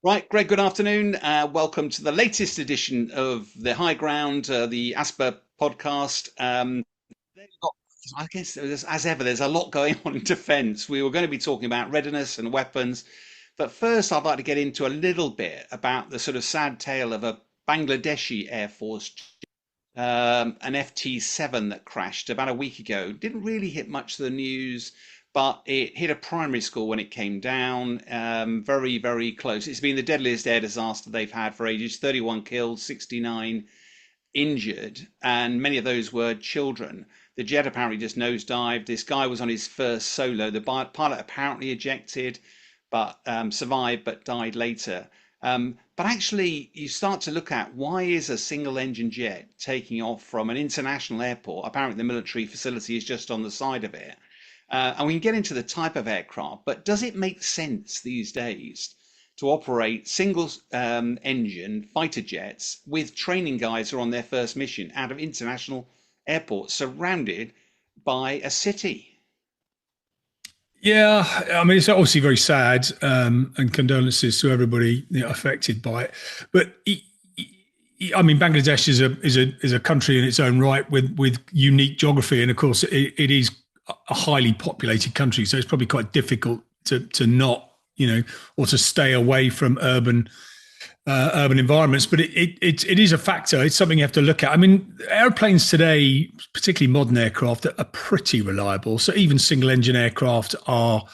Right, Greg, good afternoon. Welcome to the latest edition of The High Ground, the ASPA podcast. They've got- I guess, as ever, there's a lot going on in defence. We were going to be talking about readiness and weapons, but first, I'd like to get into a little bit about the sort of sad tale of a Bangladeshi Air Force, an FT-7 that crashed about a week ago. Didn't really hit much of the news, but it hit a primary school when it came down. Very, very close. It's been the deadliest air disaster they've had for ages. 31 killed, 69 injured, and many of those were children. The jet apparently just nosedived. This guy was on his first solo. The pilot apparently ejected, but survived, but died later. But actually, you start to look at why is a single engine jet taking off from an international airport? Apparently, the military facility is just on the side of it. And we can get into the type of aircraft, but does it make sense these days to operate single engine fighter jets with training guys who are on their first mission out of international airports surrounded by a city? Yeah, I mean, it's obviously very sad, and condolences to everybody affected by it. But I mean, Bangladesh is a country in its own right with unique geography, and of course, it is a highly populated country, so it's probably quite difficult to not or to stay away from urban environments, but it is a factor. It's something you have to look at. I mean, airplanes today, particularly modern aircraft, are pretty reliable. So even single engine aircraft are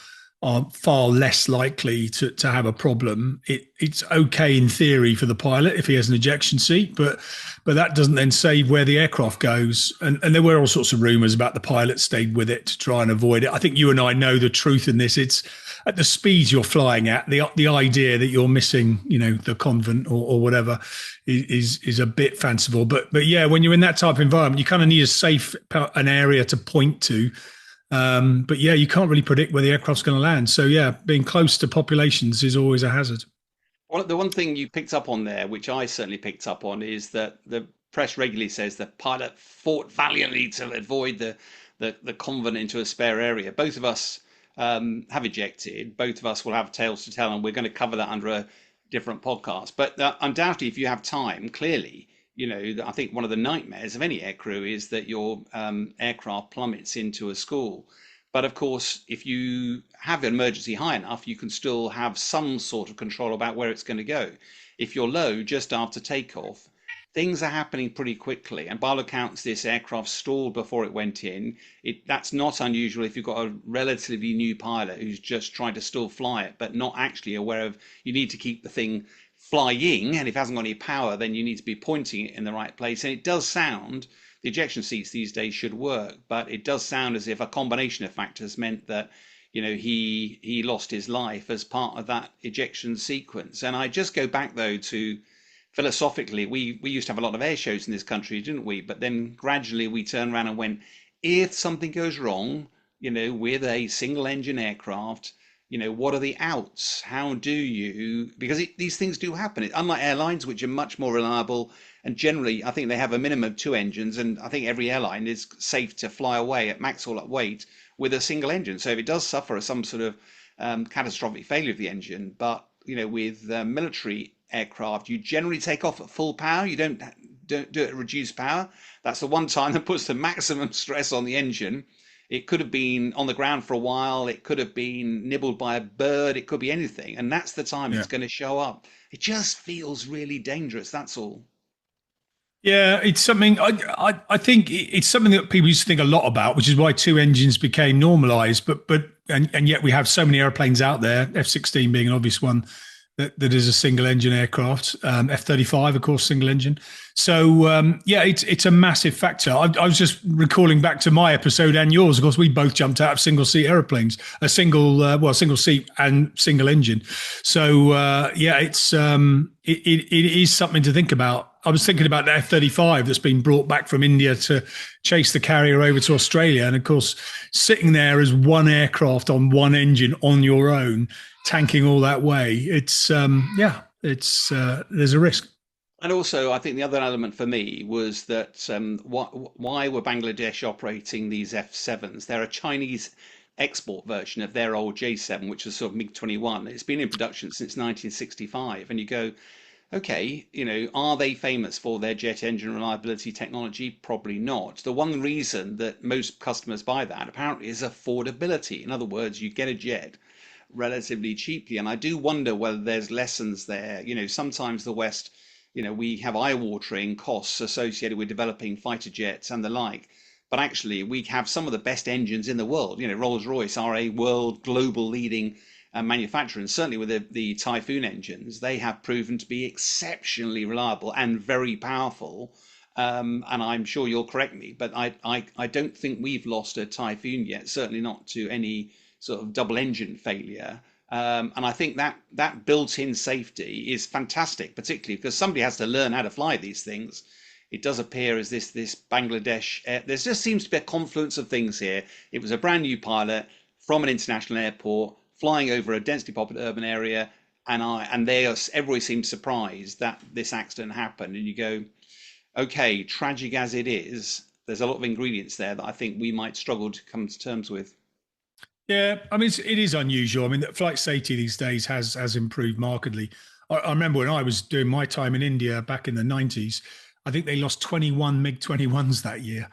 far less likely to have a problem. It's okay in theory for the pilot if he has an ejection seat, but that doesn't then say where the aircraft goes. And there were all sorts of rumours about the pilot stayed with it to try and avoid it. I think you and I know the truth in this. It's at the speeds you're flying at, the idea that you're missing, the convent or whatever is a bit fanciful. But yeah, when you're in that type of environment, you kind of need an area to point to. But yeah, you can't really predict where the aircraft's going to land. So yeah, being close to populations is always a hazard. Well, the one thing you picked up on there, which I certainly picked up on, is that the press regularly says the pilot fought valiantly to avoid the convent into a spare area. Both of us have ejected. Both of us will have tales to tell, and we're going to cover that under a different podcast. But undoubtedly, if you have time, clearly, I think one of the nightmares of any aircrew is that your aircraft plummets into a school. But of course, if you have an emergency high enough, you can still have some sort of control about where it's going to go. If you're low just after takeoff, things are happening pretty quickly. And by all accounts, this aircraft stalled before it went in. That's not unusual if you've got a relatively new pilot who's just trying to still fly it, but not actually aware of you need to keep the thing flying. And if it hasn't got any power, then you need to be pointing it in the right place. And it does sound the ejection seats these days should work, but it does sound as if a combination of factors meant that he lost his life as part of that ejection sequence. And I just go back though to philosophically, we used to have a lot of air shows in this country, didn't we? But then gradually we turned around and went, if something goes wrong, with a single engine aircraft, what are the outs? How do you, because these things do happen. Unlike airlines, which are much more reliable, and generally, I think they have a minimum of two engines, and I think every airline is safe to fly away at max or at weight with a single engine. So if it does suffer some sort of catastrophic failure of the engine, but with military aircraft, you generally take off at full power. You don't do it at reduced power. That's the one time that puts the maximum stress on the engine. It could have been on the ground for a while. It could have been nibbled by a bird. It could be anything. And that's the time Yeah. it's going to show up. It just feels really dangerous. That's all. Yeah, it's something I think it's something that people used to think a lot about, which is why two engines became normalized. And yet we have so many airplanes out there, F-16 being an obvious one, that is a single engine aircraft. F-35, of course, single engine. So yeah, it's a massive factor. I was just recalling back to my episode and yours. Of course, we both jumped out of single seat airplanes, single seat and single engine. So yeah, it is something to think about. I was thinking about the F-35 that's been brought back from India to chase the carrier over to Australia. And of course, sitting there as one aircraft on one engine on your own, tanking all that way, there's a risk. And also, I think the other element for me was that why were Bangladesh operating these F-7s? They're a Chinese export version of their old J7, which was sort of MiG-21. It's been in production since 1965, and you go, okay, are they famous for their jet engine reliability technology? Probably not. The one reason that most customers buy that apparently is affordability. In other words, you get a jet relatively cheaply. And I do wonder whether there's lessons there. Sometimes the West, we have eye-watering costs associated with developing fighter jets and the like. But actually, we have some of the best engines in the world. Rolls-Royce are a world global leading manufacturer, and certainly with the Typhoon engines, they have proven to be exceptionally reliable and very powerful. And I'm sure you'll correct me, but I don't think we've lost a Typhoon yet, certainly not to any sort of double engine failure. And I think that built-in safety is fantastic, particularly because somebody has to learn how to fly these things. It does appear as this Bangladesh, there just seems to be a confluence of things here. It was a brand new pilot from an international airport flying over a densely populated urban area, and everybody seems surprised that this accident happened. And you go, okay, tragic as it is, there's a lot of ingredients there that I think we might struggle to come to terms with. Yeah, I mean, it is unusual. I mean, flight safety these days has improved markedly. I remember when I was doing my time in India back in the 90s, I think they lost 21 MiG-21s that year,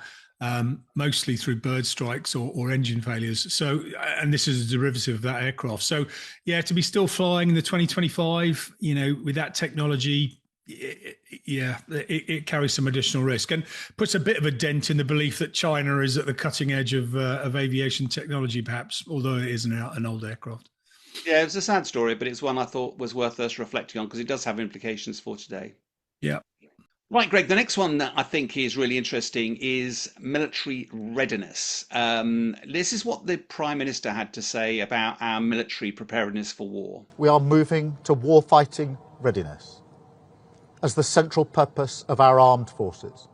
mostly through bird strikes or engine failures. So, and this is a derivative of that aircraft. So, yeah, to be still flying in the 2025, with that technology, it carries some additional risk and puts a bit of a dent in the belief that China is at the cutting edge of aviation technology, perhaps, although it is an old aircraft. Yeah, it was a sad story, but it's one I thought was worth us reflecting on because it does have implications for today. Yeah. Right, Greg, the next one that I think is really interesting is military readiness. This is what the Prime Minister had to say about our military preparedness for war. We are moving to warfighting readiness as the central purpose of our armed forces.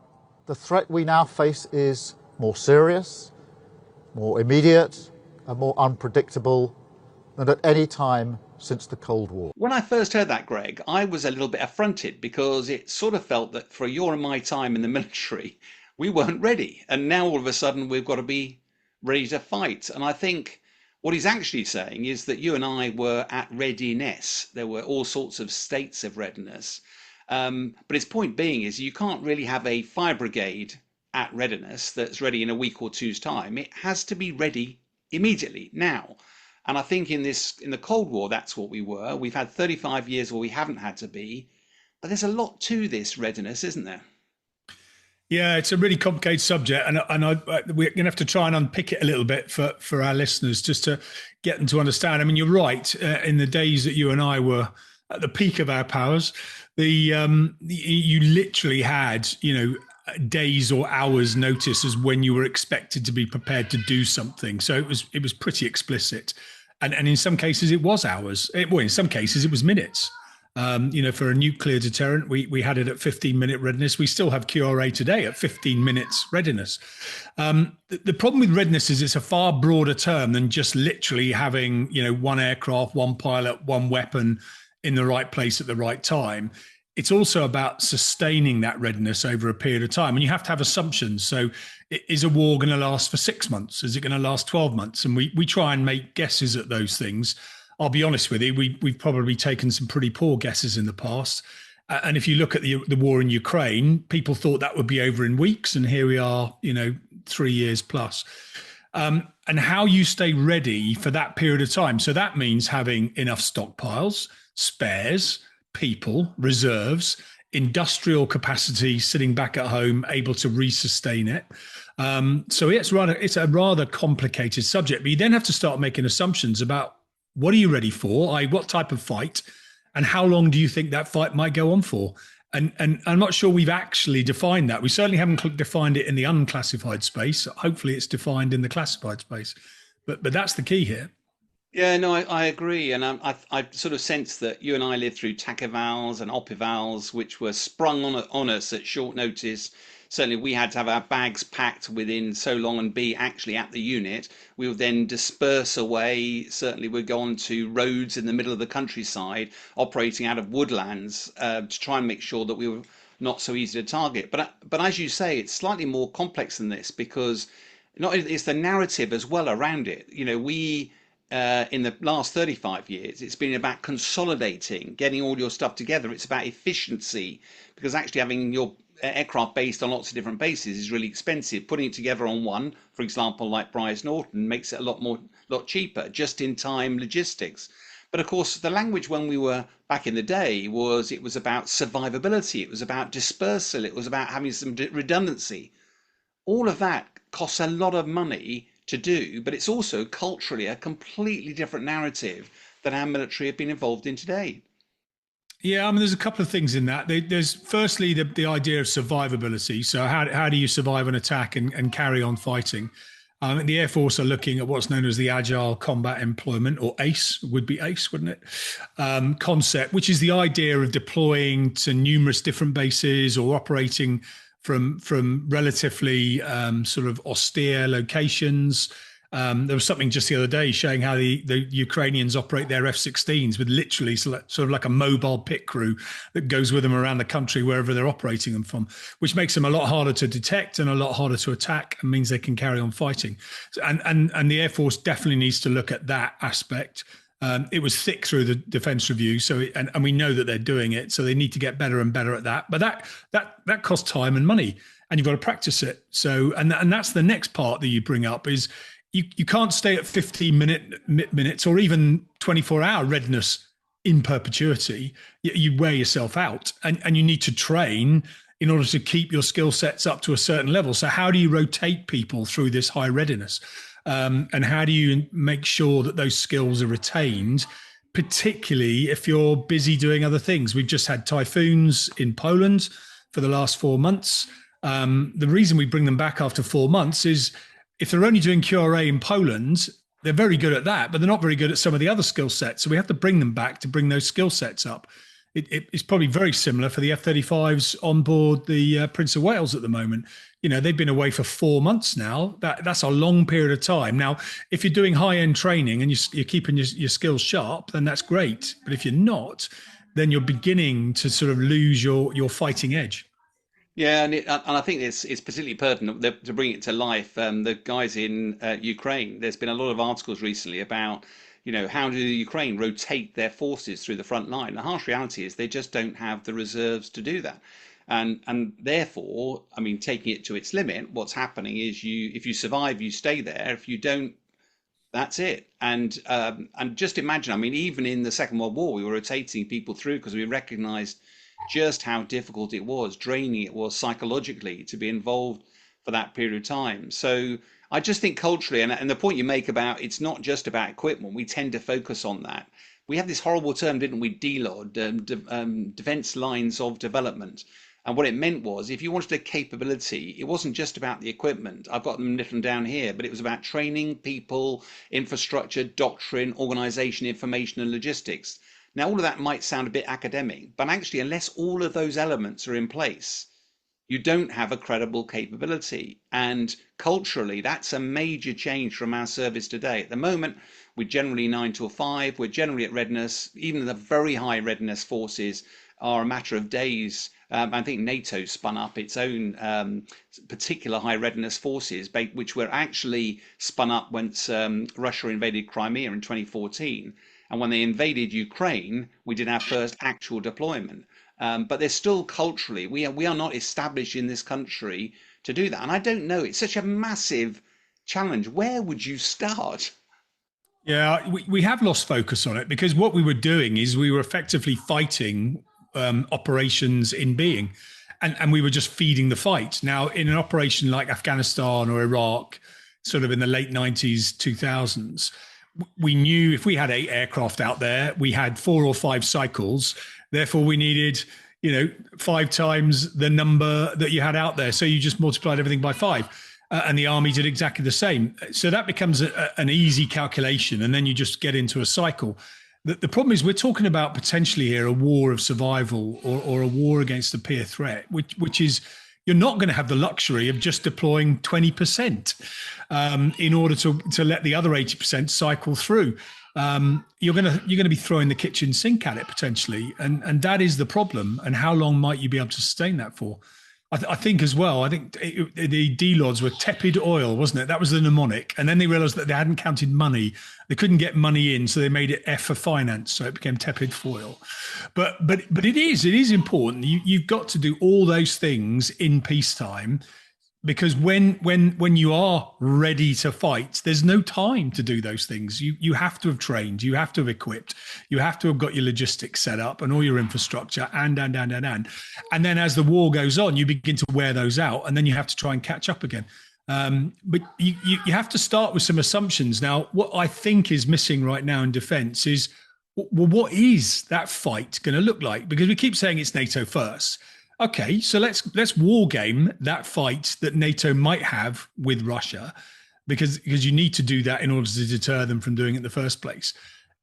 The threat we now face is more serious, more immediate, and more unpredictable than at any time since the Cold War. When I first heard that, Greg, I was a little bit affronted because it sort of felt that for your and my time in the military, we weren't ready. And now all of a sudden we've got to be ready to fight. And I think what he's actually saying is that you and I were at readiness. There were all sorts of states of readiness. But his point being is you can't really have a fire brigade at readiness that's ready in a week or two's time. It has to be ready immediately, now. And I think in the Cold War, that's what we were. We've had 35 years where we haven't had to be. But there's a lot to this readiness, isn't there? Yeah, it's a really complicated subject, and we're going to have to try and unpick it a little bit for our listeners, just to get them to understand. I mean, you're right. In the days that you and I were at the peak of our powers, you literally had, days or hours notice as when you were expected to be prepared to do something. So it was pretty explicit, and in some cases it was hours. In some cases it was minutes. For a nuclear deterrent, we had it at 15-minute readiness. We still have QRA today at 15 minutes readiness. The problem with readiness is it's a far broader term than just literally having one aircraft, one pilot, one weapon in the right place at the right time. It's also about sustaining that readiness over a period of time. And you have to have assumptions. So is a war going to last for 6 months? Is it going to last 12 months? And we try and make guesses at those things. I'll be honest with you, we've probably taken some pretty poor guesses in the past. And if you look at the war in Ukraine, people thought that would be over in weeks. And here we are, 3 years plus. And how you stay ready for that period of time. So that means having enough stockpiles, spares, people, reserves, industrial capacity sitting back at home, able to resustain it. So it's a rather complicated subject, but you then have to start making assumptions about what are you ready for, what type of fight, and how long do you think that fight might go on for? And I'm not sure we've actually defined that. We certainly haven't defined it in the unclassified space. Hopefully it's defined in the classified space. But that's the key here. Yeah, no, I agree. And I sort of sense that you and I lived through TACEVALs and OPIVALs, which were sprung on us at short notice. Certainly we had to have our bags packed within so long and be actually at the unit. We would then disperse away. Certainly we'd go on to roads in the middle of the countryside, operating out of woodlands to try and make sure that we were not so easy to target. But as you say, it's slightly more complex than this because not it's the narrative as well around it. You know, we in the last 35 years, it's been about consolidating, getting all your stuff together. It's about efficiency, because actually having your aircraft based on lots of different bases is really expensive. Putting it together on one, for example, like Bryce Norton, makes it a lot cheaper, just in time logistics. But of course, the language when we were back in the day was it was about survivability, it was about dispersal, it was about having some redundancy. All of that costs a lot of money to do, but it's also culturally a completely different narrative that our military have been involved in today. Yeah, I mean, there's a couple of things in that. There's firstly the idea of survivability. So how do you survive an attack and carry on fighting? The Air Force are looking at what's known as the Agile Combat Employment, or ACE, would be ACE, wouldn't it? Concept, which is the idea of deploying to numerous different bases or operating from relatively sort of austere locations. There was something just the other day showing how the Ukrainians operate their F-16s with literally sort of like a mobile pit crew that goes with them around the country wherever they're operating them from, which makes them a lot harder to detect and a lot harder to attack, and means they can carry on fighting. And the Air Force definitely needs to look at that aspect. It was thick through the defence review, so and we know that they're doing it, so they need to get better and better at that. But that costs time and money, and you've got to practice it. So and that's the next part that you bring up is you can't stay at 15 minutes or even 24-hour readiness in perpetuity. You wear yourself out, and you need to train in order to keep your skill sets up to a certain level. So how do you rotate people through this high readiness? And how do you make sure that those skills are retained, particularly if you're busy doing other things? We've just had typhoons in Poland for the last 4 months. The reason we bring them back after 4 months is if they're only doing QRA in Poland, they're very good at that, but they're not very good at some of the other skill sets. So we have to bring them back to bring those skill sets up. It's probably very similar for the F-35s on board the Prince of Wales at the moment. You know, they've been away for 4 months now. That's a long period of time. Now, if you're doing high-end training and you're keeping your skills sharp, then that's great. But if you're not, then you're beginning to sort of lose your fighting edge. Yeah, and I think it's particularly pertinent to bring it to life. The guys in Ukraine, there's been a lot of articles recently about, you know, how do Ukraine rotate their forces through the front line? The harsh reality is they just don't have the reserves to do that. And therefore, I mean, taking it to its limit, what's happening is if you survive, you stay there. If you don't, that's it. And just imagine, I mean, even in the Second World War, we were rotating people through because we recognized just how difficult it was, draining it was psychologically to be involved for that period of time. So I just think culturally, and the point you make about it's not just about equipment, we tend to focus on that. We have this horrible term, didn't we, DLOD, defense lines of development. And what it meant was if you wanted a capability, it wasn't just about the equipment. I've got them written down here, but it was about training, people, infrastructure, doctrine, organization, information, and logistics. Now, all of that might sound a bit academic, but actually, unless all of those elements are in place, you don't have a credible capability. And culturally, that's a major change from our service today. At the moment, we're generally 9 to 5. We're generally at readiness. Even the very high readiness forces are a matter of days. I think NATO spun up its own particular high readiness forces, which were actually spun up once Russia invaded Crimea in 2014. And when they invaded Ukraine, we did our first actual deployment. But there's still culturally, we are not established in this country to do that. And I don't know, it's such a massive challenge. Where would you start? Yeah, we have lost focus on it because what we were doing is we were effectively fighting operations in being, and we were just feeding the fight. Now, in an operation like Afghanistan or Iraq, sort of in the late 90s, 2000s, we knew if we had 8 aircraft out there, we had 4 or 5 cycles. Therefore, we needed, 5 times the number that you had out there. So you just multiplied everything by 5. And the army did exactly the same. So that becomes an easy calculation. And then you just get into a cycle. The problem is we're talking about potentially here a war of survival or a war against a peer threat, which is you're not going to have the luxury of just deploying 20% in order to let the other 80% cycle through. You're going to be throwing the kitchen sink at it potentially, and that is the problem. And how long might you be able to sustain that for? I think as well. I think the D-Lods were tepid oil, wasn't it? That was the mnemonic. And then they realised that they hadn't counted money. They couldn't get money in, so they made it F for finance. So it became tepid foil. But it is important. You've got to do all those things in peacetime, because when you are ready to fight, there's no time to do those things. You have to have trained, you have to have equipped, you have to have got your logistics set up and all your infrastructure, and then as the war goes on, you begin to wear those out, and then you have to try and catch up again. But you have to start with some assumptions. Now, what I think is missing right now in defence is, well, what is that fight going to look like? Because we keep saying it's NATO first. Okay, so let's war game that fight that NATO might have with Russia, because you need to do that in order to deter them from doing it in the first place.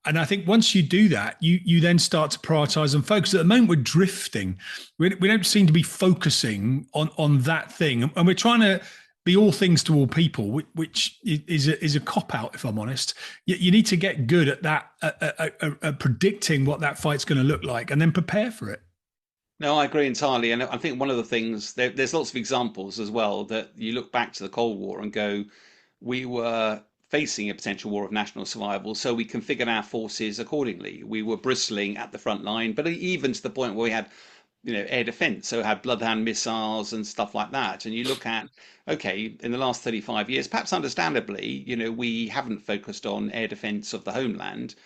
And I think once you do that, you then start to prioritize and focus. At the moment, we're drifting. We don't seem to be focusing on that thing, and we're trying to be all things to all people, which is a cop out, if I'm honest. You need to get good at that, at predicting what that fight's going to look like, and then prepare for it. No, I agree entirely. And I think one of the things, there's lots of examples as well that you look back to the Cold War and go, we were facing a potential war of national survival, so we configured our forces accordingly. We were bristling at the front line, but even to the point where we had, air defense, so had Bloodhound missiles and stuff like that. And you look at, okay, in the last 35 years, perhaps understandably, we haven't focused on air defense of the homeland.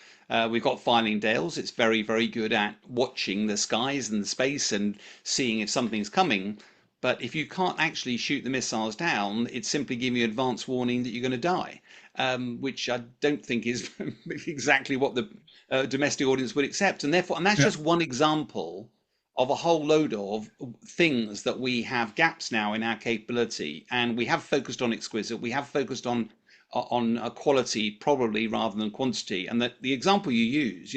We've got Fylingdales. It's very, very good at watching the skies and the space and seeing if something's coming. But if you can't actually shoot the missiles down, it's simply giving you advance warning that you're going to die, which I don't think is exactly what the domestic audience would accept. And that's just one example of a whole load of things that we have gaps now in our capability. And we have focused on exquisite. We have focused on a quality probably rather than quantity. And that the example you use,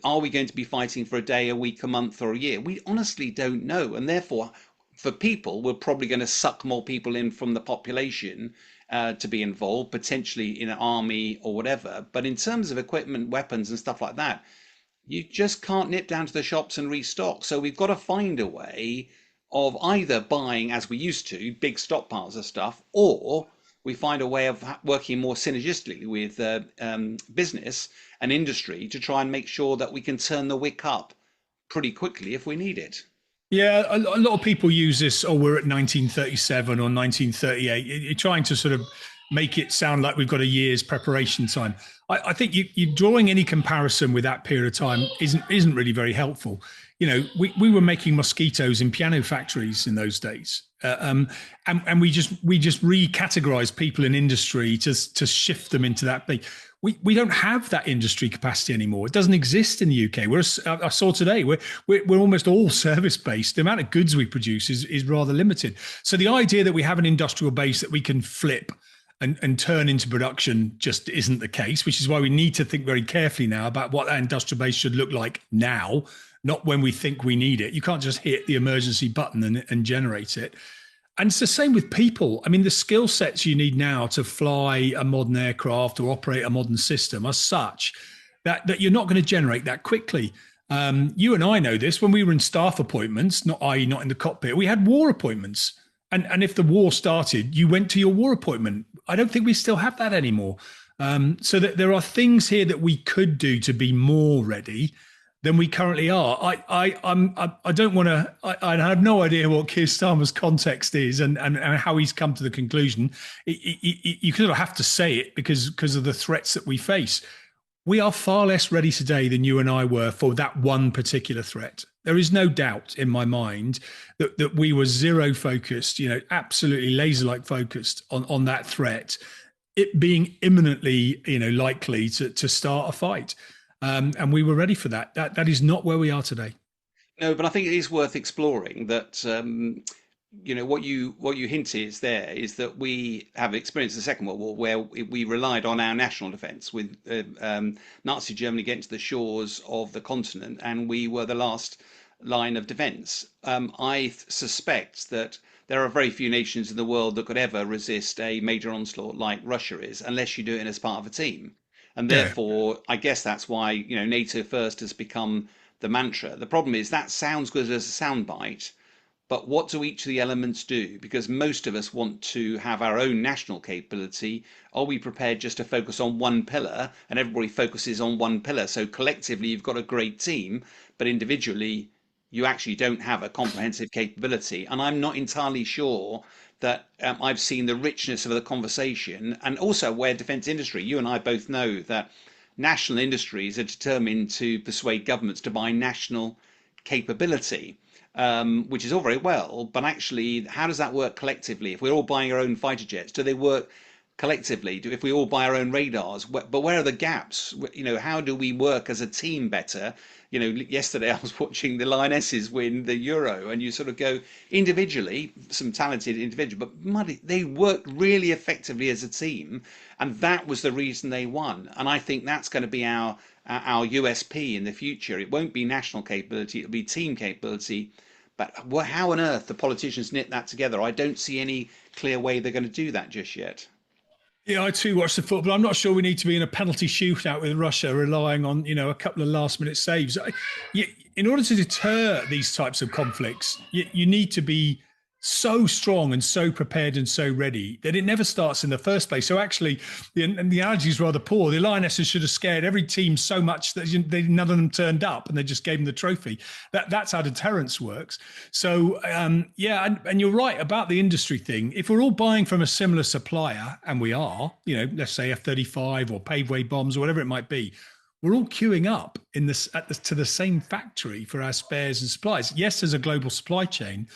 are we going to be fighting for a day, a week, a month, or a year? We honestly don't know. And therefore, for people, we're probably going to suck more people in from the population to be involved, potentially in an army or whatever. But in terms of equipment, weapons, and stuff like that, you just can't nip down to the shops and restock. So we've got to find a way of either buying, as we used to, big stockpiles of stuff, or we find a way of working more synergistically with business and industry to try and make sure that we can turn the wick up pretty quickly if we need it. Yeah, a lot of people use this, oh, we're at 1937 or 1938. You're trying to sort of make it sound like we've got a year's preparation time. I think you drawing any comparison with that period of time isn't really very helpful. We were making mosquitoes in piano factories in those days, and we just recategorized people in industry to shift them into that thing. We don't have that industry capacity anymore. It doesn't exist in the UK. I saw today we're almost all service based. The amount of goods we produce is rather limited. So the idea that we have an industrial base that we can flip and turn into production just isn't the case, which is why we need to think very carefully now about what that industrial base should look like now, not when we think we need it. You can't just hit the emergency button and generate it. And it's the same with people. I mean, the skill sets you need now to fly a modern aircraft or operate a modern system are such that you're not going to generate that quickly. You and I know this. When we were in staff appointments, not in the cockpit, we had war appointments. And if the war started, you went to your war appointment. I don't think we still have that anymore. So that there are things here that we could do to be more ready than we currently are. I don't want to. I have no idea what Keir Starmer's context is and how he's come to the conclusion. You kind of have to say it because of the threats that we face. We are far less ready today than you and I were for that one particular threat. There is no doubt in my mind that we were zero focused, absolutely laser-like focused on that threat, it being imminently, likely to start a fight. And we were ready for that. That is not where we are today. No, but I think it is worth exploring that. What you hint is that we have experienced the Second World War where we relied on our national defence with Nazi Germany getting to the shores of the continent, and we were the last line of defence. I suspect that there are very few nations in the world that could ever resist a major onslaught like Russia is, unless you do it as part of a team. And therefore, I guess that's why NATO first has become the mantra. The problem is that sounds good as a soundbite, But what do each of the elements do? Because most of us want to have our own national capability. Are we prepared just to focus on one pillar and everybody focuses on one pillar? So collectively, you've got a great team, but individually, you actually don't have a comprehensive capability. And I'm not entirely sure that I've seen the richness of the conversation, and also where defence industry, you and I both know that national industries are determined to persuade governments to buy national capability, which is all very well, but actually, how does that work collectively? If we're all buying our own fighter jets, do they work collectively? If we all buy our own radars, but where are the gaps? How do we work as a team better? Yesterday I was watching the Lionesses win the Euro, and you sort of go individually, some talented individuals, but muddy, they worked really effectively as a team, and that was the reason they won. And I think that's going to be our USP in the future. It won't be national capability; it'll be team capability. But how on earth the politicians knit that together? I don't see any clear way they're going to do that just yet. Yeah, I too watch the football. I'm not sure we need to be in a penalty shootout with Russia, relying on a couple of last-minute saves. In order to deter these types of conflicts, you need to be so strong and so prepared and so ready that it never starts in the first place. So actually, the analogy is rather poor. The Lionesses should have scared every team so much that none of them turned up and they just gave them the trophy. That's how deterrence works. So and you're right about the industry thing. If we're all buying from a similar supplier, and we are, let's say F-35 or paveway bombs or whatever it might be, we're all queuing up to the same factory for our spares and supplies. Yes, there's a global supply chain.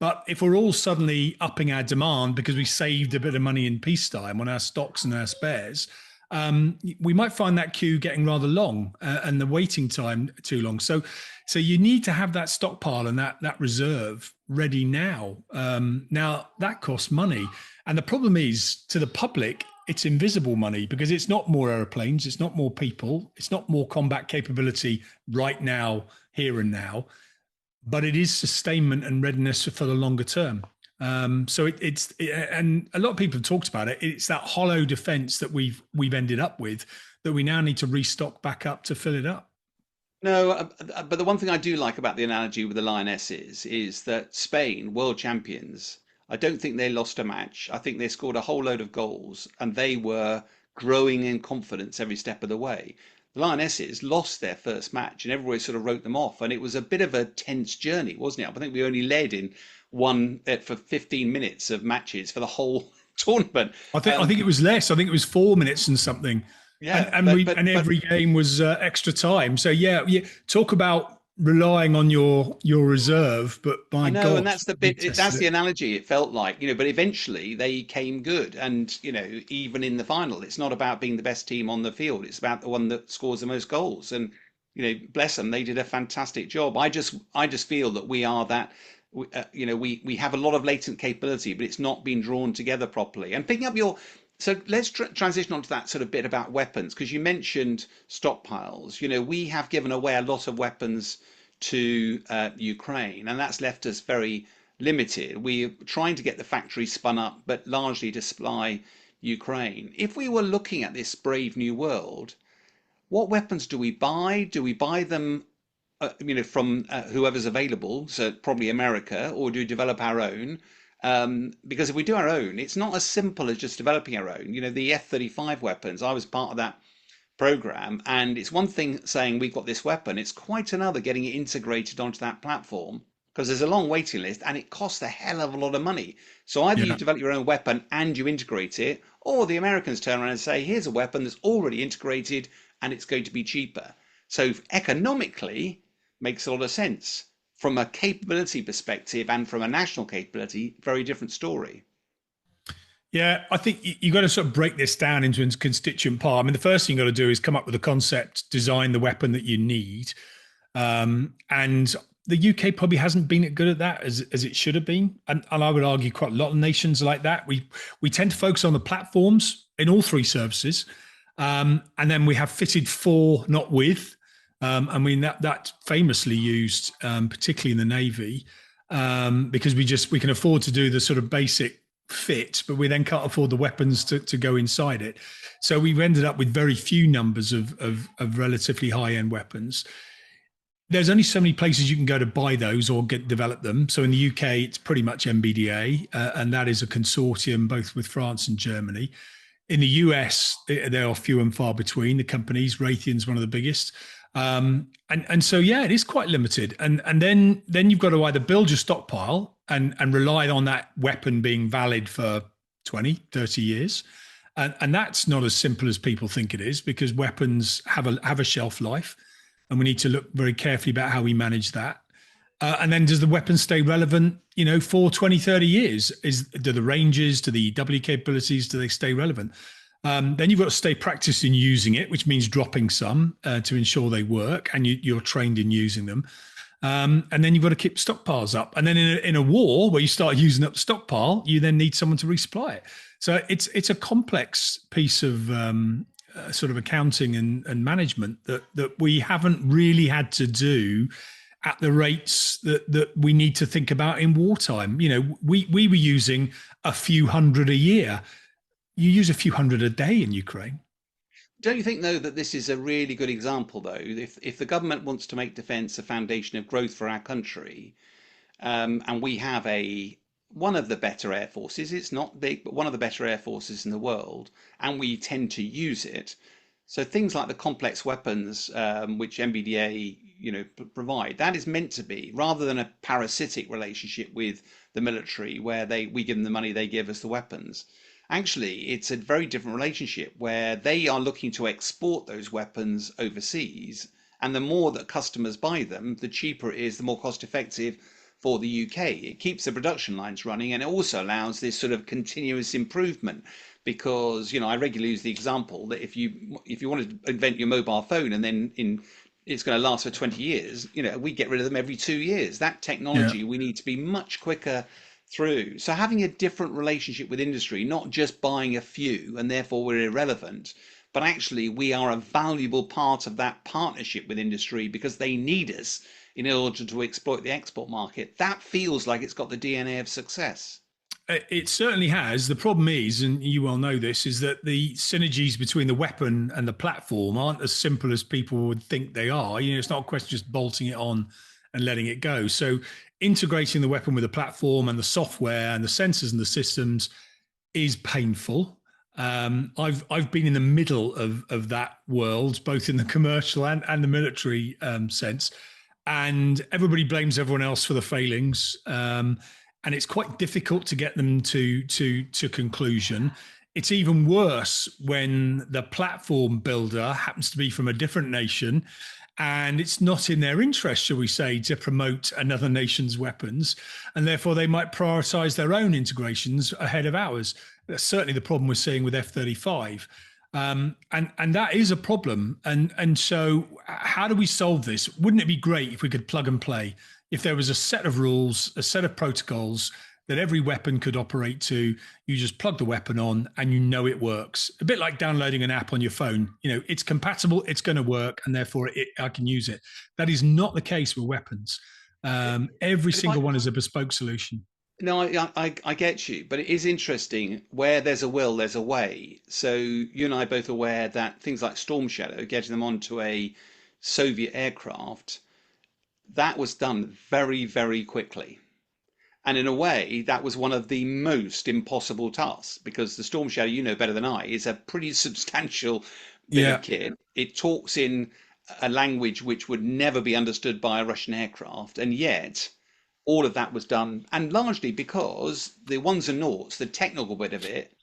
But if we're all suddenly upping our demand because we saved a bit of money in peacetime on our stocks and our spares, we might find that queue getting rather long and the waiting time too long. So you need to have that stockpile and that reserve ready now. Now, that costs money. And the problem is, to the public, it's invisible money because it's not more airplanes, it's not more people, it's not more combat capability right now, here and now. But it is sustainment and readiness for the longer term. So it's and a lot of people have talked about it. It's that hollow defence that we've ended up with that we now need to restock back up to fill it up. No, but the one thing I do like about the analogy with the Lionesses is that Spain, world champions, I don't think they lost a match. I think they scored a whole load of goals, and they were growing in confidence every step of the way. The Lionesses lost their first match and everybody sort of wrote them off, and it was a bit of a tense journey, wasn't it? I think we only led in one for 15 minutes of matches for the whole tournament. I think it was less. I think it was 4 minutes and something. Yeah, and every game was extra time. So yeah. Talk about relying on your reserve, but by God, and that's the bit. That's the analogy. It felt like, but eventually they came good, and even in the final, it's not about being the best team on the field. It's about the one that scores the most goals, and bless them, they did a fantastic job. I just feel that we are that. We have a lot of latent capability, but it's not been drawn together properly. And picking up so let's transition onto that sort of bit about weapons, because you mentioned stockpiles. We have given away a lot of weapons to Ukraine, and that's left us very limited. We're trying to get the factory spun up, but largely to supply Ukraine. If we were looking at this brave new world, what weapons do we buy? Do we buy them from whoever's available, so probably America, or do we develop our own? Because if we do our own, it's not as simple as just developing our own. The F-35 weapons, I was part of that program, and it's one thing saying we've got this weapon, it's quite another getting it integrated onto that platform, because there's a long waiting list and it costs a hell of a lot of money. So either you develop your own weapon and you integrate it, or the Americans turn around and say, here's a weapon that's already integrated and it's going to be cheaper. So economically, makes a lot of sense. From a capability perspective and from a national capability, very different story. Yeah, I think you've got to sort of break this down into its constituent part. I mean, the first thing you've got to do is come up with a concept, design the weapon that you need. And the UK probably hasn't been as good at that as it should have been. And I would argue quite a lot of nations like that. We tend to focus on the platforms in all three services. And then we have fitted for, not with. I mean, that famously used, particularly in the Navy, because we can afford to do the sort of basic fit, but we then can't afford the weapons to go inside it. So we've ended up with very few numbers of relatively high-end weapons. there's only so many places you can go to buy those or develop them. So in the UK, it's pretty much MBDA, and that is a consortium both with France and Germany. In the US, there are few and far between the companies. Raytheon's one of the biggest. And so yeah, it is quite limited. And then you've got to either build your stockpile and rely on that weapon being valid for 20, 30 years. And that's not as simple as people think it is, because weapons have a shelf life, and we need to look very carefully about how we manage that. And then does the weapon stay relevant, for 20, 30 years? Do the ranges, do the EW capabilities, do they stay relevant? Then you've got to stay practicing using it, which means dropping some to ensure they work and you're trained in using them. And then you've got to keep stockpiles up. And then in a war where you start using up the stockpile, you then need someone to resupply it. So it's a complex piece of sort of accounting and management that we haven't really had to do at the rates that we need to think about in wartime. We were using a few hundred a year. You use a few hundred a day in Ukraine. Don't you think, though, that this is a really good example, though? If the government wants to make defence a foundation of growth for our country, and we have one of the better air forces, it's not big, but one of the better air forces in the world, and we tend to use it. So things like the complex weapons, which MBDA, provide, that is meant to be, rather than a parasitic relationship with the military where we give them the money, they give us the weapons. Actually, it's a very different relationship where they are looking to export those weapons overseas. And the more that customers buy them, the cheaper it is, the more cost effective for the UK. It keeps the production lines running, and it also allows this sort of continuous improvement. Because, I regularly use the example that if you want to invent your mobile phone and then it's going to last for 20 years, we get rid of them every 2 years. That technology, we need to be much quicker through. So having a different relationship with industry, not just buying a few and therefore we're irrelevant, but actually we are a valuable part of that partnership with industry because they need us in order to exploit the export market. That feels like it's got the DNA of success. It certainly has. The problem is, and you well know this, is that the synergies between the weapon and the platform aren't as simple as people would think they are. It's not a question of just bolting it on and letting it go. So integrating the weapon with the platform and the software and the sensors and the systems is painful. I've been in the middle of that world, both in the commercial and the military sense, and everybody blames everyone else for the failings. And it's quite difficult to get them to conclusion. It's even worse when the platform builder happens to be from a different nation, and it's not in their interest, shall we say, to promote another nation's weapons, and therefore they might prioritize their own integrations ahead of ours. That's certainly the problem we're seeing with F-35. And that is a problem. And so how do we solve this? Wouldn't it be great if we could plug and play? If there was a set of rules, a set of protocols that every weapon could operate to, you just plug the weapon on and it works. A bit like downloading an app on your phone. It's compatible, it's going to work, and therefore I can use it. That is not the case with weapons. Every single one is a bespoke solution. No, I get you, but it is interesting. Where there's a will, there's a way. So you and I are both aware that things like Storm Shadow, getting them onto a Soviet aircraft, that was done very, very quickly. And in a way, that was one of the most impossible tasks because the Storm Shadow, better than I, is a pretty substantial bit of kit. It talks in a language which would never be understood by a Russian aircraft. And yet, all of that was done, and largely because the ones and noughts, the technical bit of it,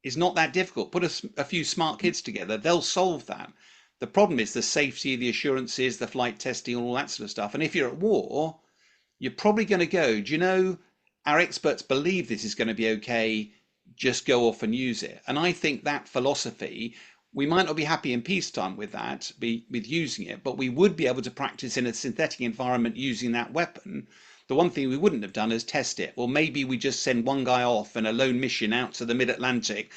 is not that difficult. Put a few smart kids together, they'll solve that. The problem is the safety, the assurances, the flight testing, all that sort of stuff. And if you're at war, you're probably going to go, our experts believe this is going to be okay, just go off and use it. And I think that philosophy, we might not be happy in peacetime with that, with using it, but we would be able to practice in a synthetic environment using that weapon. The one thing we wouldn't have done is test it. Well, maybe we just send one guy off in a lone mission out to the mid-Atlantic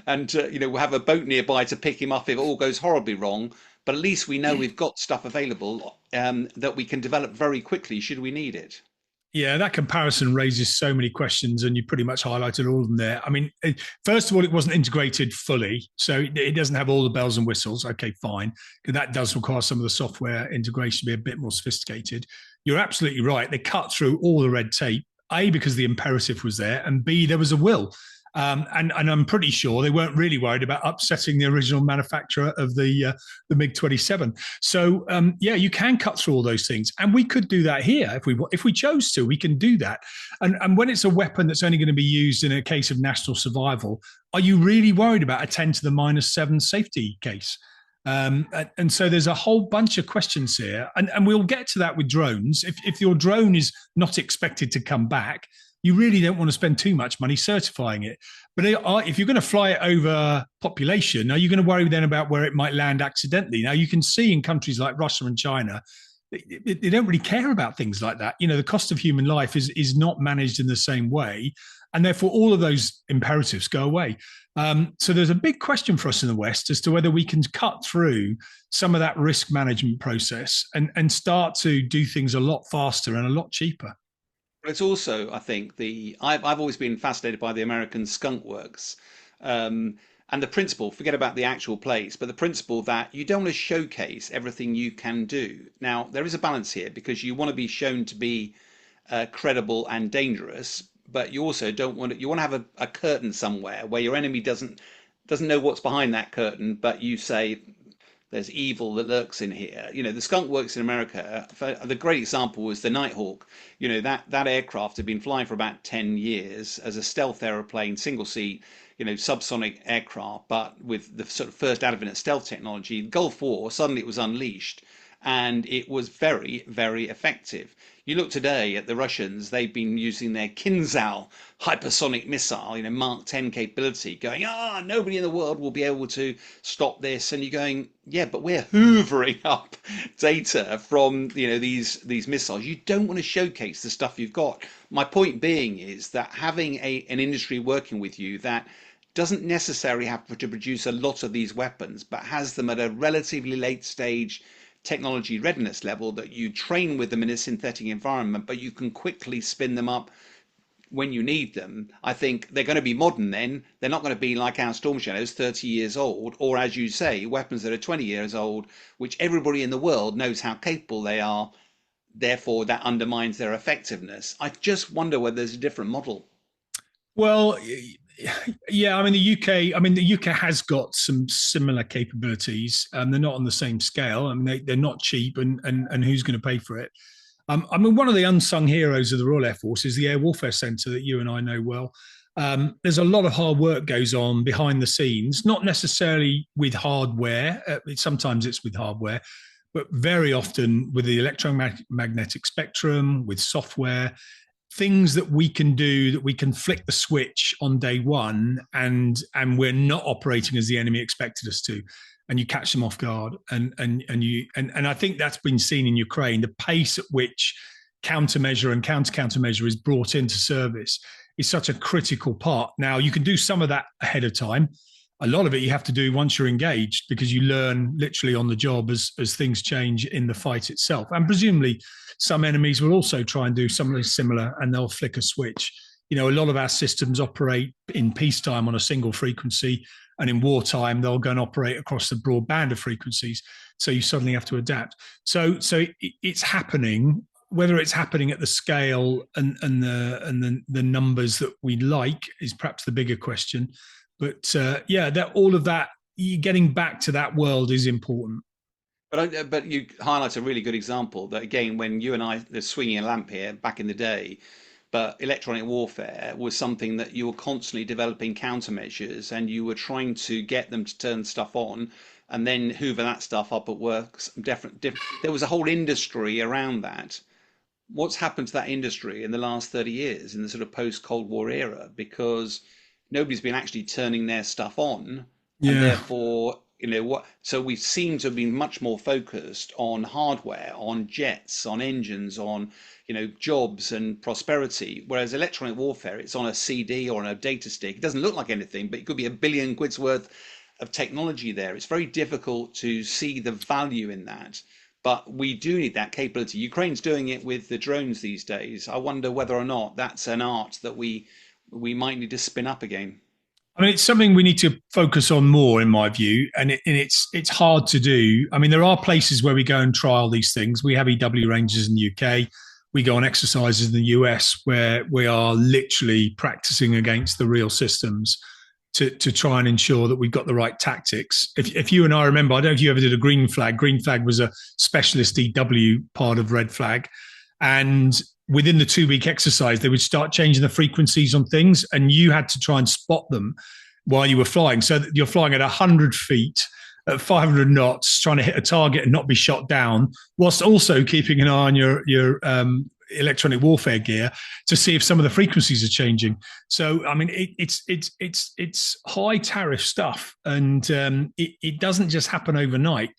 and, we'll have a boat nearby to pick him up if it all goes horribly wrong. But at least we know we've got stuff available that we can develop very quickly should we need it. Yeah, that comparison raises so many questions, and you pretty much highlighted all of them there. I mean, first of all, it wasn't integrated fully, so it doesn't have all the bells and whistles. Okay, fine. That does require some of the software integration to be a bit more sophisticated. You're absolutely right. They cut through all the red tape, A, because the imperative was there, and B, there was a will. And I'm pretty sure they weren't really worried about upsetting the original manufacturer of the MiG-27. So yeah, you can cut through all those things, and we could do that here if we chose to. We can do that. And when it's a weapon that's only going to be used in a case of national survival, are you really worried about a 10⁻⁷ safety case? And so there's a whole bunch of questions here, and we'll get to that with drones. If your drone is not expected to come back, you really don't want to spend too much money certifying it. But if you're going to fly it over population, are you going to worry then about where it might land accidentally? Now, you can see in countries like Russia and China, they don't really care about things like that. You know, the cost of human life is not managed in the same way. And therefore, all of those imperatives go away. So there's a big question for us in the West as to whether we can cut through some of that risk management process and start to do things a lot faster and a lot cheaper. But it's also, I think, I've always been fascinated by the American Skunk Works, and the principle. Forget about the actual place, but the principle that you don't want to showcase everything you can do. Now, there is a balance here because you want to be shown to be credible and dangerous, but you also don't want to. You want to have a curtain somewhere where your enemy doesn't know what's behind that curtain, but you say, there's evil that lurks in here. You know, the Skunk Works in America, the great example was the Nighthawk. You know, that aircraft had been flying for about 10 years as a stealth aeroplane, single seat, you know, subsonic aircraft, but with the sort of first advent of stealth technology. The Gulf War, suddenly it was unleashed, and it was very, very effective. You look today at the Russians, they've been using their Kinzhal hypersonic missile, you know, Mark 10 capability, going, nobody in the world will be able to stop this. And you're going, yeah, but we're hoovering up data from, you know, these missiles. You don't want to showcase the stuff you've got. My point being is that having an industry working with you that doesn't necessarily have to produce a lot of these weapons, but has them at a relatively late stage technology readiness level, that you train with them in a synthetic environment, but you can quickly spin them up when you need them. I think they're going to be modern then. They're not going to be like our Storm Shadows, 30 years old, or as you say, weapons that are 20 years old, which everybody in the world knows how capable they are. Therefore, that undermines their effectiveness. I just wonder whether there's a different model. Well, yeah, I mean the UK has got some similar capabilities. They're not on the same scale. I mean they're not cheap, and who's going to pay for it? I mean, one of the unsung heroes of the Royal Air Force is the Air Warfare Centre that you and I know well. There's a lot of hard work goes on behind the scenes, not necessarily with hardware. Sometimes it's with hardware, but very often with the electromagnetic spectrum, with software, things that we can do, that we can flick the switch on day one, and we're not operating as the enemy expected us to, and you catch them off guard. And I think that's been seen in Ukraine. The pace at which countermeasure and countermeasure is brought into service is such a critical part. Now, you can do some of that ahead of time. A lot of it you have to do once you're engaged, because you learn literally on the job as things change in the fight itself. And presumably some enemies will also try and do something similar, and they'll flick a switch. You know, a lot of our systems operate in peacetime on a single frequency, and in wartime they'll go and operate across the broad band of frequencies. So you suddenly have to adapt. So it's happening. Whether it's happening at the scale and the numbers that we like is perhaps the bigger question. But yeah, all of that, getting back to that world is important. But you highlight a really good example that, again, when you and I, they're swinging a lamp here back in the day, but electronic warfare was something that you were constantly developing countermeasures, and you were trying to get them to turn stuff on and then hoover that stuff up at work. There was a whole industry around that. What's happened to that industry in the last 30 years in the sort of post-Cold War era? Because nobody's been actually turning their stuff on, and therefore, you know what? So we seem to have been much more focused on hardware, on jets, on engines, on, you know, jobs and prosperity. Whereas electronic warfare, it's on a CD or on a data stick. It doesn't look like anything, but it could be £1 billion worth of technology there. It's very difficult to see the value in that. but we do need that capability. Ukraine's doing it with the drones these days. I wonder whether or not that's an art that we might need to spin up again. I mean, it's something we need to focus on more, in my view, and it's hard to do. I mean, there are places where we go and trial these things. We have EW ranges in the UK. We go on exercises in the US where we are literally practicing against the real systems to try and ensure that we've got the right tactics. If you and I remember, I don't know if you ever did a green flag. Green flag was a specialist EW part of red flag, and within the 2 week exercise, they would start changing the frequencies on things, and you had to try and spot them while you were flying. So that you're flying at 100 feet at 500 knots, trying to hit a target and not be shot down, whilst also keeping an eye on your electronic warfare gear to see if some of the frequencies are changing. So, I mean, it's high tariff stuff, and it doesn't just happen overnight.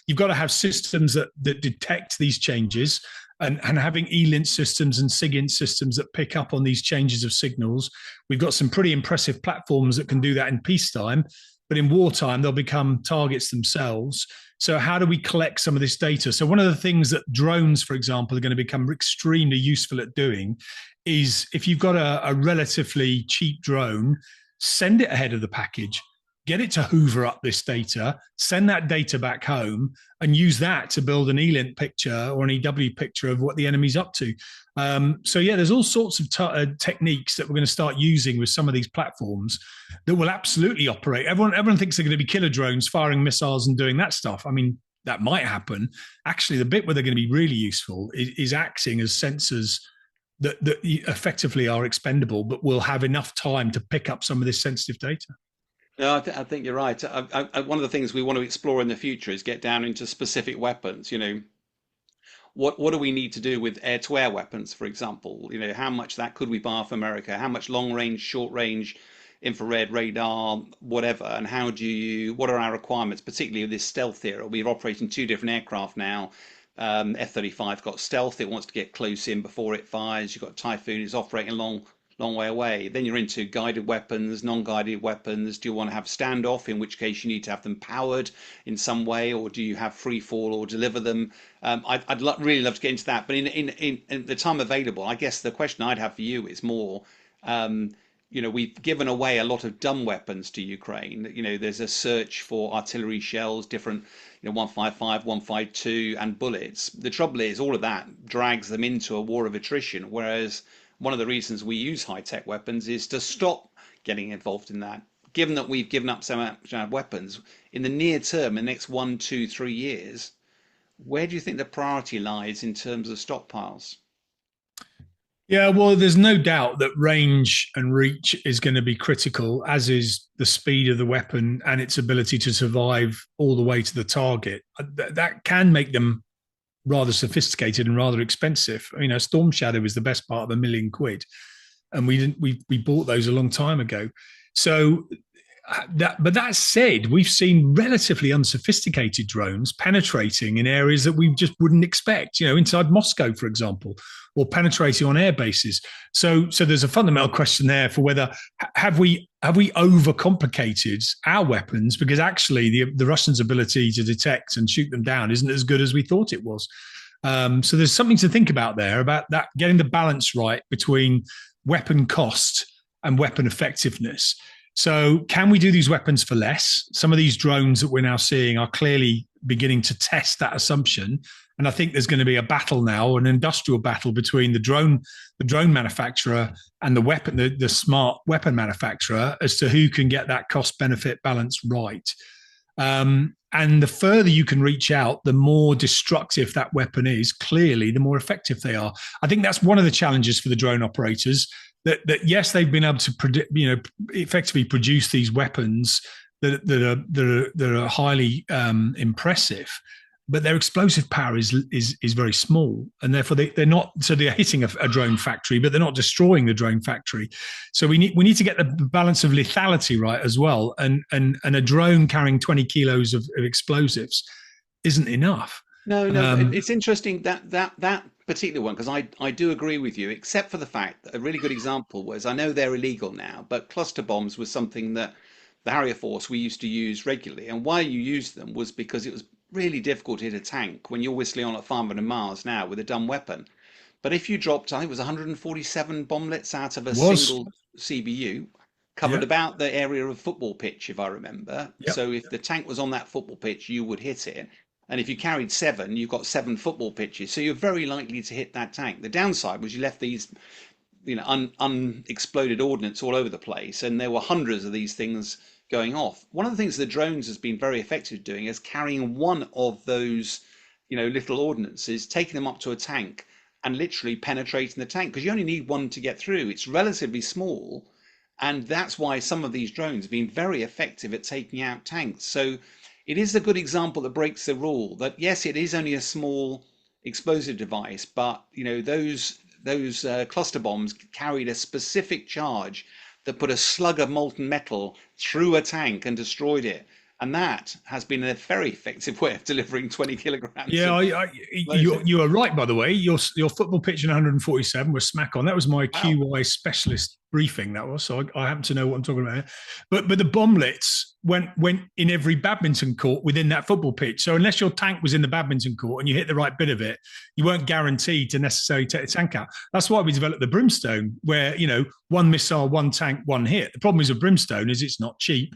You've got to have systems that detect these changes, and having ELINT systems and SIGINT systems that pick up on these changes of signals. We've got some pretty impressive platforms that can do that in peacetime, but in wartime, they'll become targets themselves. So how do we collect some of this data? So one of the things that drones, for example, are going to become extremely useful at doing is, if you've got a relatively cheap drone, send it ahead of the package, get it to hoover up this data, send that data back home, and use that to build an ELINT picture or an EW picture of what the enemy's up to. So yeah, there's all sorts of techniques that we're going to start using with some of these platforms that will absolutely operate. Everyone thinks they're going to be killer drones firing missiles and doing that stuff. I mean, that might happen. Actually, the bit where they're going to be really useful is acting as sensors that effectively are expendable, but will have enough time to pick up some of this sensitive data. No, I think you're right. One of the things we want to explore in the future is get down into specific weapons. You know, what do we need to do with air-to-air weapons, for example? You know, how much that could we buy off America? How much long range, short range, infrared, radar, whatever? And what are our requirements, particularly with this stealth era? We're operating two different aircraft now. F-35 got stealth; it wants to get close in before it fires. You've got Typhoon; it's operating long way away. Then you're into guided weapons, non-guided weapons. Do you want to have standoff, in which case you need to have them powered in some way, or do you have free fall or deliver them? I'd really love to get into that, but in the time available, I guess the question I'd have for you is more, you know, we've given away a lot of dumb weapons to Ukraine. You know, there's a search for artillery shells, different, you know, 155, 152, and bullets. The trouble is, all of that drags them into a war of attrition, whereas one of the reasons we use high-tech weapons is to stop getting involved in that. Given that we've given up so much weapons, in the near term, in the next 1, 2, 3 years, where do you think the priority lies in terms of stockpiles? Yeah, well, there's no doubt that range and reach is going to be critical, as is the speed of the weapon and its ability to survive all the way to the target. That can make them rather sophisticated and rather expensive. You know, Storm Shadow is the best part of £1 million, and we bought those a long time ago. So but that said, we've seen relatively unsophisticated drones penetrating in areas that we just wouldn't expect. You know, inside Moscow, for example, or penetrating on air bases. So there's a fundamental question there for whether have we overcomplicated our weapons, because actually the Russians' ability to detect and shoot them down isn't as good as we thought it was. So there's something to think about there, about that, getting the balance right between weapon cost and weapon effectiveness. So can we do these weapons for less? Some of these drones that we're now seeing are clearly beginning to test that assumption. And I think there's going to be a battle now, an industrial battle between the drone manufacturer and the smart weapon manufacturer, as to who can get that cost benefit balance right. And the further you can reach out, the more destructive that weapon is, clearly, the more effective they are. I think that's one of the challenges for the drone operators, that yes, they've been able to effectively produce these weapons that are highly impressive, but their explosive power is very small, and therefore they're not. So they're hitting a drone factory, but they're not destroying the drone factory. So we need to get the balance of lethality right as well. And a drone carrying 20 kilos of explosives isn't enough. No, it's interesting that particular one, because I do agree with you, except for the fact that a really good example was, I know they're illegal now, but cluster bombs was something that the Harrier Force we used to use regularly, and why you used them was because it was really difficult to hit a tank when you're whistling on at 500 miles now with a dumb weapon. But if you dropped, I think it was 147 bomblets out of a Was. single CBU, covered Yeah. about the area of a football pitch, if I remember. Yep. So if the tank was on that football pitch, you would hit it. And if you carried seven, you've got seven football pitches. So you're very likely to hit that tank. The downside was you left these, unexploded ordnance all over the place, and there were hundreds of these things going off. One of the things the drones has been very effective doing is carrying one of those, little ordnances, taking them up to a tank and literally penetrating the tank, because you only need one to get through. It's relatively small, and that's why some of these drones have been very effective at taking out tanks. So it is a good example that breaks the rule that yes, it is only a small explosive device, but those cluster bombs carried a specific charge that put a slug of molten metal through a tank and destroyed it. And that has been a very effective way of delivering 20 kilograms Yeah, of explosive. you are right. By the way, your football pitch in 147 was smack on. That was my Wow. QY specialist briefing. That was, so I happen to know what I'm talking about. But the bomblets went in every badminton court within that football pitch. So unless your tank was in the badminton court and you hit the right bit of it, you weren't guaranteed to necessarily take the tank out. That's why we developed the brimstone, where one missile, one tank, one hit. The problem is with brimstone is it's not cheap.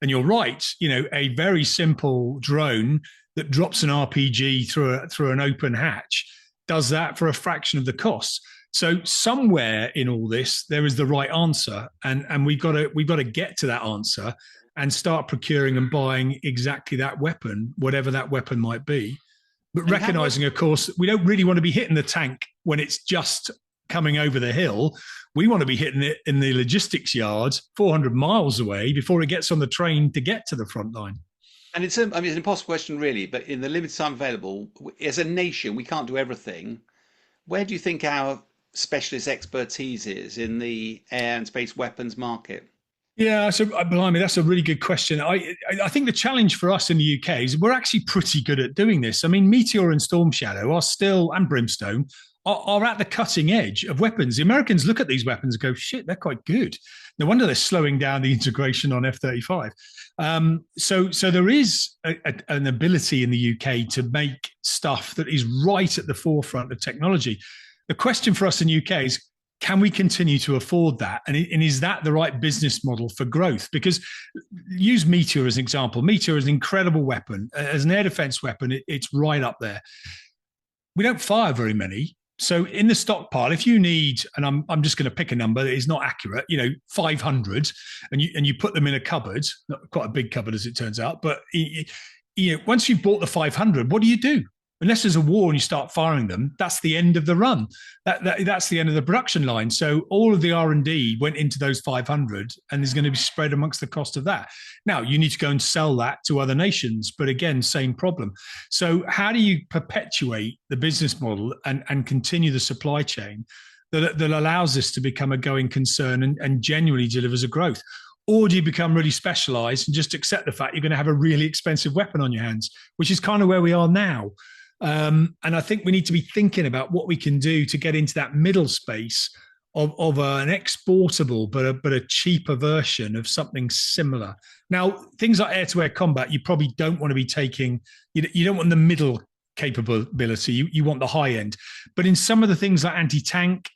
And you're right, a very simple drone that drops an RPG through an open hatch does that for a fraction of the cost. So somewhere in all this, there is the right answer, and we've got to get to that answer and start procuring and buying exactly that weapon, whatever that weapon might be. But recognizing, of course, we don't really want to be hitting the tank when it's just coming over the hill. We want to be hitting it in the logistics yard 400 miles away before it gets on the train to get to the front line. And it's an impossible question, really, but in the limited time available, as a nation, we can't do everything. Where do you think our specialist expertise is in the air and space weapons market? Yeah, so blimey, that's a really good question. I think the challenge for us in the UK is we're actually pretty good at doing this. I mean, Meteor and Storm Shadow are still, and Brimstone, are at the cutting edge of weapons. The Americans look at these weapons and go, shit, they're quite good. No wonder they're slowing down the integration on F-35. So there is an ability in the UK to make stuff that is right at the forefront of technology. The question for us in the UK is, can we continue to afford that? And is that the right business model for growth? Because use Meteor as an example. Meteor is an incredible weapon. As an air defense weapon, it's right up there. We don't fire very many. So in the stockpile, if you need, and I'm just going to pick a number that is not accurate, 500, and you put them in a cupboard, not quite a big cupboard as it turns out, but once you've bought the 500, what do you do? Unless there's a war and you start firing them, that's the end of the run. That's the end of the production line. So all of the R&D went into those 500, and is going to be spread amongst the cost of that. Now, you need to go and sell that to other nations, but again, same problem. So how do you perpetuate the business model and continue the supply chain that allows this to become a going concern and genuinely delivers a growth? Or do you become really specialized and just accept the fact you're going to have a really expensive weapon on your hands, which is kind of where we are now. And I think we need to be thinking about what we can do to get into that middle space of an exportable but a cheaper version of something similar. Now, things like air-to-air combat, you probably don't want to be taking. You don't want the middle capability. You want the high end. But in some of the things like anti-tank,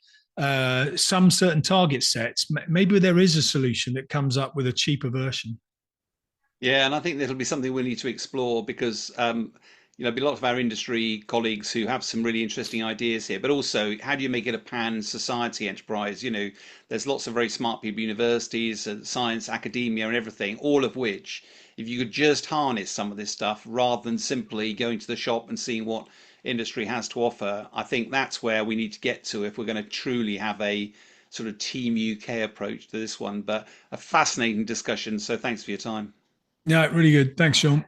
some certain target sets, maybe there is a solution that comes up with a cheaper version. Yeah, and I think that'll be something we need to explore because there'll be a lot of our industry colleagues who have some really interesting ideas here, but also how do you make it a pan society enterprise? There's lots of very smart people, universities, science, academia, and everything, all of which, if you could just harness some of this stuff rather than simply going to the shop and seeing what industry has to offer, I think that's where we need to get to if we're going to truly have a sort of Team UK approach to this one. But a fascinating discussion. So thanks for your time. Yeah, really good. Thanks, Sean.